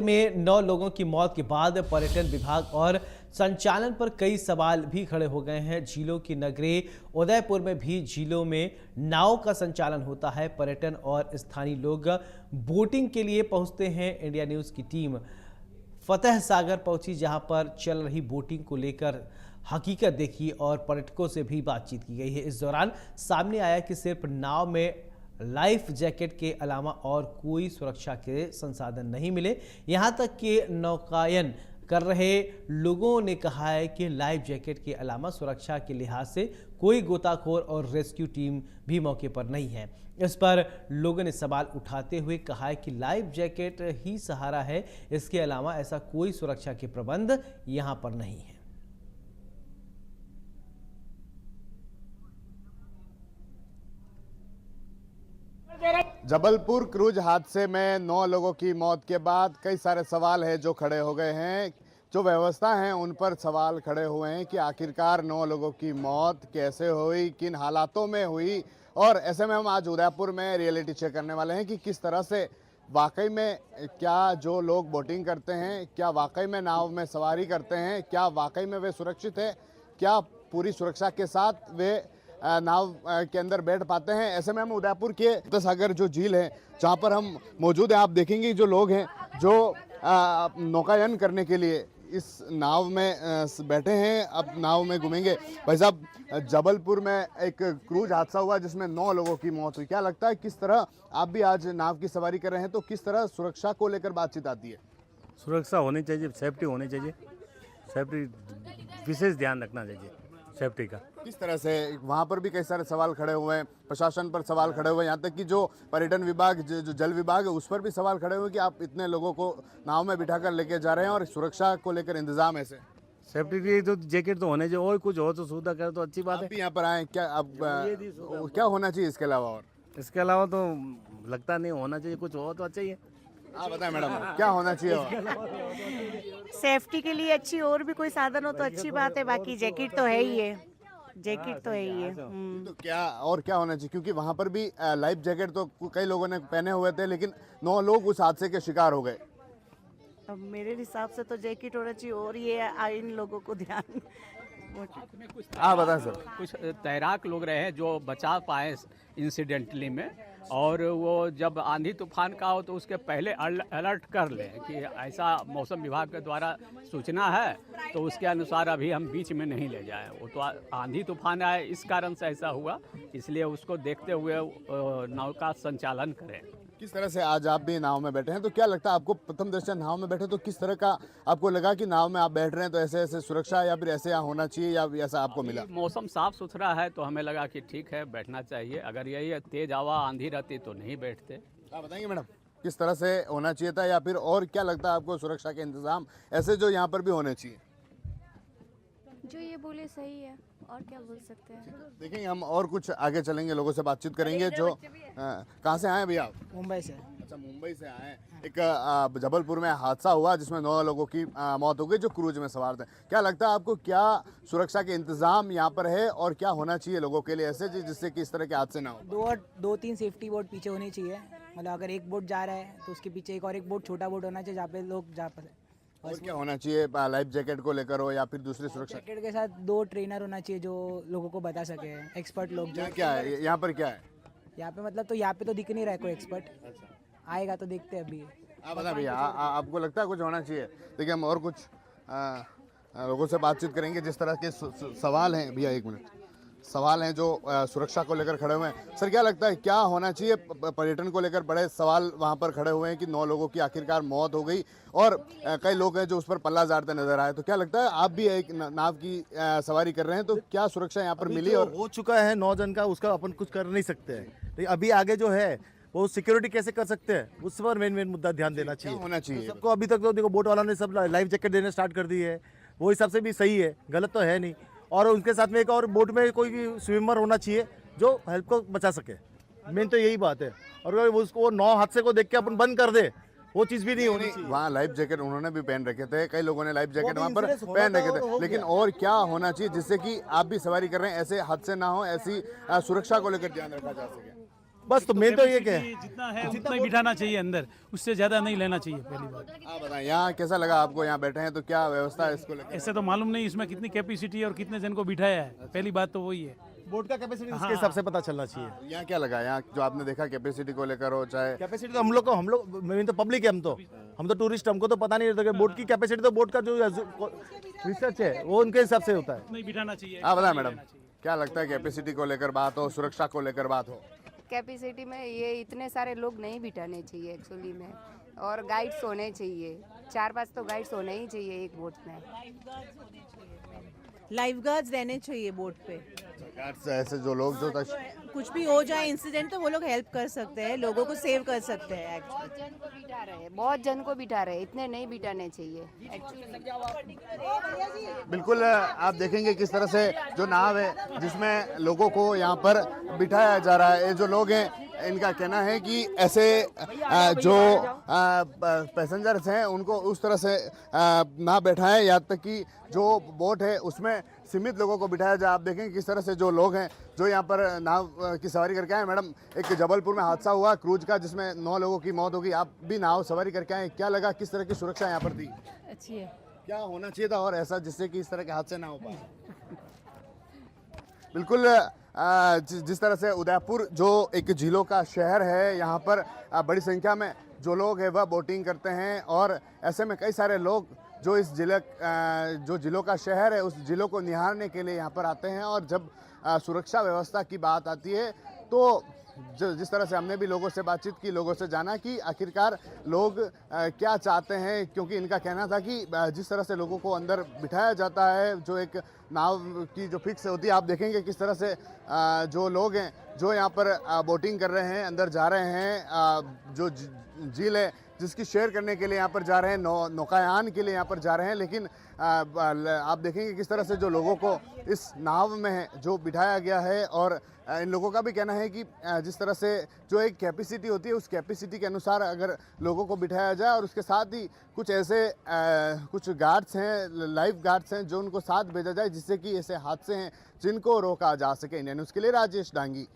में 9 लोगों की मौत के बाद पर्यटन विभाग और संचालन पर कई सवाल भी खड़े हो गए हैं। झीलों की नगरी उदयपुर में भी झीलों में नाव का संचालन होता है। पर्यटन और स्थानीय लोग बोटिंग के लिए पहुंचते हैं। इंडिया न्यूज़ की टीम फतेह सागर पहुंची, जहां पर चल रही बोटिंग को लेकर हकीकत देखी और पर्यटकों से भी बातचीत की गई है। इस दौरान सामने आया कि सिर्फ नाव में लाइफ जैकेट के अलावा और कोई सुरक्षा के संसाधन नहीं मिले। यहां तक कि नौकायन कर रहे लोगों ने कहा है कि लाइफ जैकेट के अलावा सुरक्षा के लिहाज से कोई गोताखोर और रेस्क्यू टीम भी मौके पर नहीं है। इस पर लोगों ने सवाल उठाते हुए कहा है कि लाइफ जैकेट ही सहारा है, इसके अलावा ऐसा कोई सुरक्षा के प्रबंध यहां पर नहीं है। जबलपुर क्रूज हादसे में 9 लोगों की मौत के बाद कई सारे सवाल हैं जो खड़े हो गए हैं। जो व्यवस्था है उन पर सवाल खड़े हुए हैं कि आखिरकार 9 लोगों की मौत कैसे हुई, किन हालातों में हुई। और ऐसे में हम आज उदयपुर में रियलिटी चेक करने वाले हैं कि किस तरह से वाकई में क्या जो लोग बोटिंग करते हैं, क्या वाकई में नाव में सवारी करते हैं, क्या वाकई में वे सुरक्षित है, क्या पूरी सुरक्षा के साथ वे नाव के अंदर बैठ पाते हैं। ऐसे में हम उदयपुर के फतेह सागर जो झील है जहाँ पर हम मौजूद हैं, आप देखेंगे जो लोग हैं जो नौकायन करने के लिए इस नाव में बैठे हैं, अब नाव में घूमेंगे। भाई साहब, जबलपुर में एक क्रूज हादसा हुआ जिसमें 9 लोगों की मौत हुई, क्या लगता है किस तरह आप भी आज नाव की सवारी कर रहे हैं तो किस तरह सुरक्षा को लेकर बातचीत आती है? सुरक्षा होनी चाहिए, सेफ्टी होनी चाहिए, सेफ्टी विशेष ध्यान रखना चाहिए सेफ्टी का। किस तरह से वहाँ पर भी कई सारे सवाल खड़े हुए हैं, प्रशासन पर सवाल खड़े हुए हैं, यहाँ तक कि जो पर्यटन विभाग जो जल विभाग है उस पर भी सवाल खड़े हुए कि आप इतने लोगों को नाव में बिठाकर लेके जा रहे हैं और सुरक्षा को लेकर इंतजाम ऐसे। सेफ्टी के तो जैकेट तो होने चाहिए, और कुछ हो तो सुविधा करे तो अच्छी बात आप है। भी यहाँ पर आए, क्या अब क्या होना चाहिए इसके अलावा? और इसके अलावा तो लगता नहीं होना चाहिए, कुछ हो तो अच्छा ही है। आप बताएं मैडम, क्या होना चाहिए और? सेफ्टी के लिए अच्छी और भी कोई साधन हो तो अच्छी बात है, बाकी जैकेट तो है ही है, जैकेट तो है ही है। तो क्या और क्या होना चाहिए, क्योंकि वहाँ पर भी लाइफ जैकेट तो कई लोगों ने पहने हुए थे लेकिन 9 लोग उस हादसे के शिकार हो गए। अब मेरे हिसाब से तो जैकेट होना चाहिए और ये इन लोगों को ध्यान। आप बताएं सर। कुछ तैराक लोग रहे हैं जो बचा पाए इंसिडेंटली में, और वो जब आंधी तूफान का हो तो उसके पहले अलर्ट कर लें कि ऐसा मौसम विभाग के द्वारा सूचना है, तो उसके अनुसार अभी हम बीच में नहीं ले जाएं। वो तो आंधी तूफान आए इस कारण से ऐसा हुआ, इसलिए उसको देखते हुए नाव का संचालन करें। किस तरह से आज आप भी नाव में बैठे हैं तो क्या लगता है आपको, प्रथम दृष्टया नाव में बैठे तो किस तरह का आपको लगा कि नाव में आप बैठ रहे हैं तो ऐसे ऐसे सुरक्षा या फिर ऐसे यहाँ होना चाहिए या ऐसा आपको मिला? मौसम साफ सुथरा है तो हमें लगा कि ठीक है बैठना चाहिए, अगर यही तेज हवा आंधी रहती तो नहीं बैठते। आप बताएंगे मैडम किस तरह से होना चाहिए था, या फिर और क्या लगता है आपको सुरक्षा के इंतजाम ऐसे जो यहाँ पर भी होने चाहिए? जो ये बोले सही है, और क्या बोल सकते हैं। देखेंगे हम और कुछ आगे चलेंगे, लोगों से बातचीत करेंगे। जो कहाँ से आए भैया आप? मुंबई से। अच्छा, मुंबई से आए हैं। एक जबलपुर में हादसा हुआ जिसमें 9 लोगों की मौत हो गई जो क्रूज में सवार थे। क्या लगता है आपको, क्या सुरक्षा के इंतजाम यहाँ पर है और क्या होना चाहिए लोगों के लिए ऐसे जिससे कि इस तरह के हादसे ना हो? 2-3 सेफ्टी बोट पीछे होनी चाहिए, मतलब अगर एक बोट जा रहा है तो उसके पीछे एक और एक बोट, छोटा बोट होना चाहिए जहाँ पे लोग जा पाए। और क्या होना चाहिए, लाइफ जैकेट को लेकर हो या फिर दूसरी सुरक्षा? जैकेट के साथ 2 ट्रेनर होना चाहिए जो लोगों को बता सके, एक्सपर्ट लोग। जो क्या है यहाँ पर, क्या है यहाँ पे, मतलब तो यहाँ पे तो दिख नहीं रहा है कोई एक्सपर्ट। आएगा तो देखते हैं अभी। आप बता भैया, आपको लगता है कुछ होना चाहिए? देखिए हम और कुछ लोगों से बातचीत करेंगे। जिस तरह के सवाल हैं, भैया एक मिनट, सवाल हैं जो सुरक्षा को लेकर खड़े हुए हैं। सर क्या लगता है क्या होना चाहिए? पर्यटन को लेकर बड़े सवाल वहां पर खड़े हुए हैं कि 9 लोगों की आखिरकार मौत हो गई और कई लोग हैं जो उस पर पल्ला झाड़ते नजर आए। तो क्या लगता है, आप भी एक नाव की सवारी कर रहे हैं तो क्या सुरक्षा यहाँ पर मिली? और हो चुका है 9 जन का, उसका अपन कुछ कर नहीं सकते हैं, लेकिन अभी आगे जो है वो सिक्योरिटी कैसे कर सकते हैं उस पर मेन मुद्दा ध्यान देना चाहिए। होना चाहिए सबको अभी तक तो देखो बोट वालों ने सब लाइफ जैकेट देने स्टार्ट कर दी है, वो हिसाब से भी सही है, गलत तो है नहीं। और उनके साथ में एक और बोट में कोई भी स्विमर होना चाहिए जो हेल्प को बचा सके, मेन तो यही बात है। और अगर उसको 9 हादसे को देख के अपन बंद कर दे, वो चीज़ भी नहीं होनी चाहिए। वहाँ लाइफ जैकेट उन्होंने भी पहन रखे थे, कई लोगों ने लाइफ जैकेट वहाँ पर पहन रखे थे, लेकिन और क्या होना चाहिए जिससे कि आप भी सवारी कर रहे हैं ऐसे हादसे ना हो, ऐसी सुरक्षा को लेकर ध्यान रखा जा सके? बस तो मेन तो ये क्या है, जितना है उतना ही बिठाना चाहिए अंदर, उससे ज़्यादा नहीं लेना चाहिए पहली बात। आप बताएं यहाँ कैसा लगा आपको, यहाँ बैठे हैं तो क्या व्यवस्था है इसको लेकर? ऐसे तो मालूम नहीं इसमें कितनी कैपेसिटी है और कितने जन को बिठाया है, पहली बात तो वही है। बोर्ड का कैपेसिटी इसके हिसाब से पता चलना चाहिए। यहाँ क्या लगा, यहाँ जो आपने देखा कैपेसिटी को लेकर हो चाहे कैपेसिटी तो हम लोग मेन तो पब्लिक है, हम तो टूरिस्ट, हमको तो पता नहीं रहता कि बोर्ड की कैपेसिटी, तो बोर्ड का जो रिसर्च है वो उनके हिसाब से होता है। नहीं बिठाना चाहिए। आप बताएं मैडम, क्या लगता है कैपेसिटी को लेकर बात हो, सुरक्षा को लेकर बात हो? कैपेसिटी में ये इतने सारे लोग नहीं बिठाने चाहिए एक्चुअली में, और गाइड्स होने चाहिए, 4-5 तो गाइड्स होने ही चाहिए एक बोट में। लाइफ गार्ड्स रहने चाहिए बोट पे, ऐसे जो लोग जो कुछ भी हो जाए इंसिडेंट तो वो लोग हेल्प कर सकते हैं, लोगों को सेव कर सकते हैं। बहुत जन को बिठा रहे हैं, बहुत जन को बिठा रहे हैं, इतने नहीं बिठाने चाहिए एक्चुअली। बिल्कुल आप देखेंगे किस तरह से जो नाव है जिसमें लोगों को यहाँ पर बिठाया जा रहा है, ये जो लोग हैं इनका कहना है कि ऐसे जो पैसेंजर्स हैं उनको उस तरह से ना बैठाएं, यहाँ तक कि जो बोट है उसमें सीमित लोगों को बिठाया जाए। आप देखें किस तरह से जो लोग हैं जो यहाँ पर नाव की सवारी करके आए। मैडम, एक जबलपुर में हादसा हुआ क्रूज का जिसमें 9 लोगों की मौत होगी, आप भी नाव सवारी करके आए, क्या लगा, किस तरह की सुरक्षा यहाँ पर थी? अच्छी है। क्या होना चाहिए था और ऐसा जिससे कि इस तरह के हादसे ना हो पाए? बिल्कुल जिस तरह से उदयपुर जो एक झीलों का शहर है, यहाँ पर बड़ी संख्या में जो लोग हैं वह बोटिंग करते हैं, और ऐसे में कई सारे लोग जो इस जो झीलों का शहर है उस झीलों को निहारने के लिए यहाँ पर आते हैं। और जब सुरक्षा व्यवस्था की बात आती है तो जिस तरह से हमने भी लोगों से बातचीत की, लोगों से जाना कि आखिरकार लोग क्या चाहते हैं, क्योंकि इनका कहना था कि जिस तरह से लोगों को अंदर बिठाया जाता है, जो एक नाव की जो फिक्स होती है, आप देखेंगे किस तरह से जो लोग हैं जो यहाँ पर बोटिंग कर रहे हैं, अंदर जा रहे हैं, जो झील है जिसकी शेयर करने के लिए यहाँ पर जा रहे हैं, नौकायान के लिए यहाँ पर जा रहे हैं, लेकिन आप देखेंगे किस तरह से जो लोगों को इस नाव में जो बिठाया गया है, और इन लोगों का भी कहना है कि जिस तरह से जो एक कैपेसिटी होती है उस कैपेसिटी के अनुसार अगर लोगों को बिठाया जाए, और उसके साथ ही कुछ ऐसे कुछ गार्ड्स हैं, लाइफ गार्ड्स हैं जो उनको साथ भेजा जाए जिससे कि ऐसे हादसे हैं जिनको रोका जा सके। इंडिया न्यूज़ के लिए राजेश डांगी।